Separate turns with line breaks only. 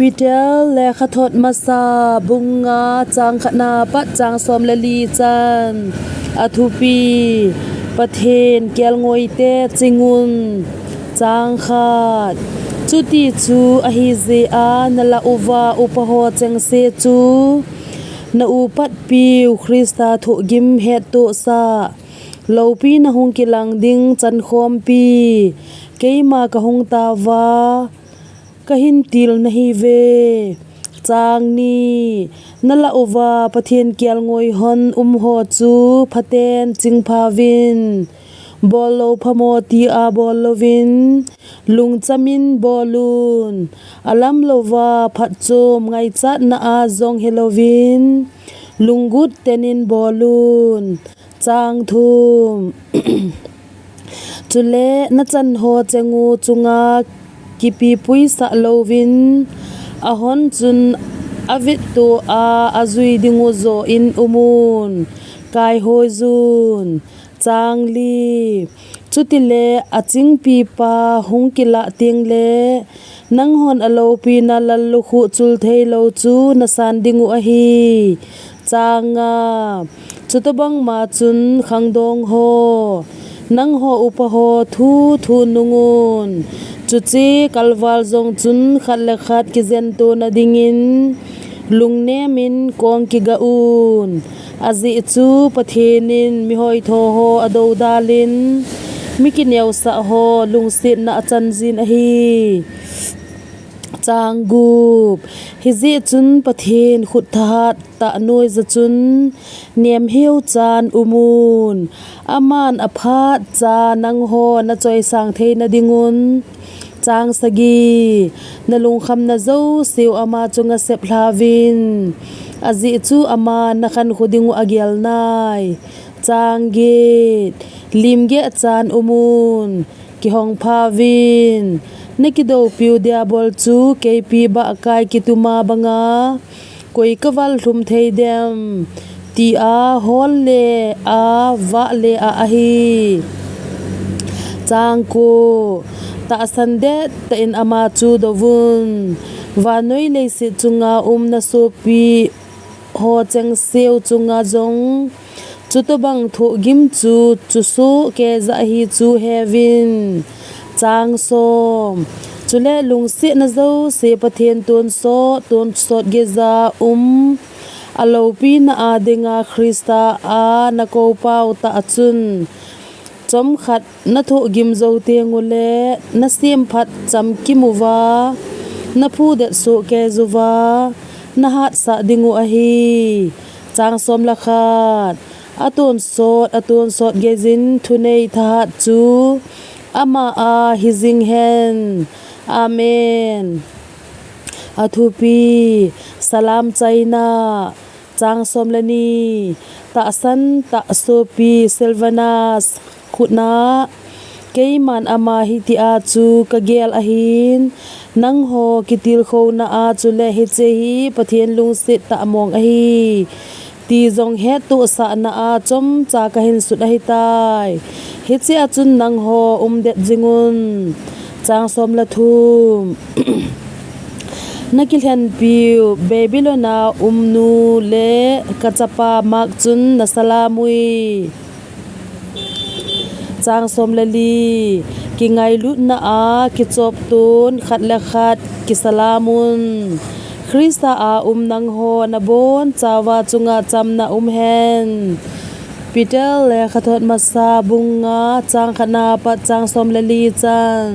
ปีเตลและขทดมาซาบุงงาจางขนาปะจางสมละลีจันอทุปีประเทนเกียลงวยเตจิงุนจางขาดจุติจูอหิเซอานละอุวาอุปโหจังเซจูนอุปัตปิวคริสตาทุกิมเฮตุสาโลปีนหุงกิลังดิงจันคอมปีเกยมากะหุงตาวากะหินติลนะฮีเวจางนีนละอุวาประเทนเกียลงวยฮอนโหจูพะเตนจิงพาวินบอลโลพโมตีอาบอลโลวินลุงจามินบอลูนอลัมโลวาพัดโจมไงจัดนาอาซองเฮโลวินลุงกุดเตนินบอลูนจางทุม จุเลนจันโฮเจงูจุงากิปีปุยสะโลวินอหอนจุนอวิตุอาจุยดิงูโซอินอุมูนกายโฮจุนจางลีจุติเลอจิงปีปาหุงกิละติงเลนังฮอนอโลปีนาลลุขุจุลเทโลจูนสันดิงูอหีจางาจุตบังมาจุนขังดงโฮนังโฮอุปโฮทูนุงุนจุจีกัลวาลจงจุนขัดเลขัดกิเซนโตนาดิงินลุงเนมินกองกิกาอูนอาจิจูปะเทนินมิหอยโทโฮอโดดาลินมิกินเยวสะโฮลุงสินนาจันจินอหีจางกูบฮิจิจุนปะเทนขุดทัดตะนวยจะจุนเนียมเฮียวจานอุมูนอามานอภาจานังโฮนาจอยสังเทนดิงุนจางสกีนลุงคำนาเจ้าสิวอามาจงเสพลาวินอาจิจูอามานักันขุดิงูอาเกลนายจางเกตลิมเกตจานอุมูนกิฮองพาวินนกิโดปิวเดียบอลจูเคปีบะกายกิตุมาบังาคุยกวัลทุมเทเดมตีอาฮอลเลอาวะเลอาฮีจางโกตาสันเดตตอินอามาจูดวุนวานอยเลสิจุงานาโซปีโฮเจงเซวจุงาจงจุตบังทุกิมจูจุสุเกซาฮีจูเฮวินจางโซมจุเลลุงสินะเจ้าเสปะเทนตุนโซเกซาอโลปีนาอาเดงาคริสตาอานาโกปาวตาจุนจอมขัดนทุกิมโจเตงุเลนเสียมพัดจำกิมุวานผู้เดสุเกจุวานหัดสะดิงูอหีจางสมละขาดอตุนโสดเกจินทุเนยทัดจูอามาอาฮิซิงเฮนอาเมนอทุปีสลามใจนาจางสมละนีตะสันตะโซปีเซลวานาสขุนาเกยมันอามาฮิติอาจูกะเกลอหินนังโฮกิติลโคนาอาจูเลฮิเจฮีปะเทียนลุงสิตะมองอหีตีจงเฮตุสะนาอาจมจากะหินสุดอหิตายฮิเจอาจุนนังโฮเดจิงุนจางสมละทุม นักกิลเฮนปิวเบบิโลนานูเลกัจปามักจุนนัสลามุยจางสมละลีกิไงลุนาอากิจบตุนขัดและขัดกิสลามุนคริสตาอานังโฮนาบนจาวาจุงาจำนาเฮนปีเตลและขทดมาซาบุงงาจางขนาปะจางสมละลีจัน